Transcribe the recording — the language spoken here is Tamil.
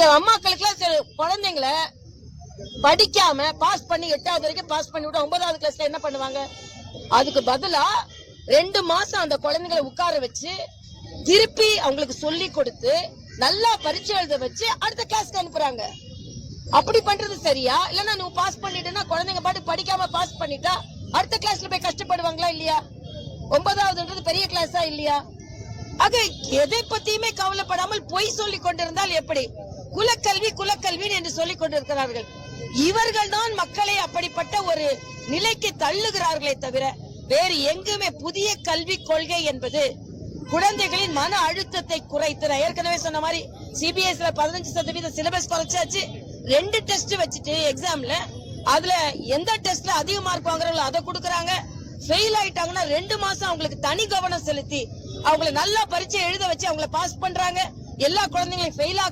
அம்மாக்களுக்கு குழந்தைங்களை படிக்காம பாஸ் பண்ணி 8வது வரைக்கும் பாஸ் பண்ணி விட்டு 9வது கிளாஸ்ல என்ன பண்ணுவாங்க? அதுக்கு பதிலா 2 மாசம் அந்த குழந்தைங்களை உட்கார வச்சு திருப்பி அவங்களுக்கு சொல்லி கொடுத்து நல்லா பரீட்சை எழுத வச்சு அடுத்த கிளாஸ்க்கு அனுப்புறாங்க. அப்படி பண்றது சரியா? இல்லன்னா நீ பாஸ் பண்ணிட்டேன்னா குழந்தைங்க பாட்டு படிக்காம பாஸ் பண்ணிட்டா அடுத்த கிளாஸ்ல போய் கஷ்டப்படுவாங்களா இல்லையா? 9வதுன்றது பெரிய கிளாஸா இல்லையா? ஆக எதை பத்தியுமே கவலைப்படாமல் பொய் சொல்லிக் கொண்டிருந்தால் எப்படி? குலக்கல்வி குலக்கல்வி என்று சொல்லிக் கொண்டிருக்கிறார்கள். இவர்கள் தான் மக்களை அப்படிப்பட்ட ஒரு நிலைக்கு தள்ளுகிறார்களே தவிர வேறு எங்குமே புதிய கல்வி கொள்கை என்பது குழந்தைகளின் மன அழுத்தத்தை குறைத்து, ஏற்கனவே சொன்ன மாதிரி சிபிஎஸ்ல 15% சிலபஸ் குறைச்சாச்சு. 2 டெஸ்ட் வச்சுட்டு எக்ஸாம்ல அதுல எந்த டெஸ்ட்ல அதிக மார்க் வாங்குறாங்களோ அதை கொடுக்கறாங்க. ஃபெயில் ஆயிட்டாங்கன்னா 2 மாசம் அவங்களுக்கு தனி கவனம் செலுத்தி அவங்களை நல்லா பரீட்சை எழுத வச்சு அவங்களை பாஸ் பண்றாங்க. எல்லா குழந்தைங்களையும் ஃபெயில்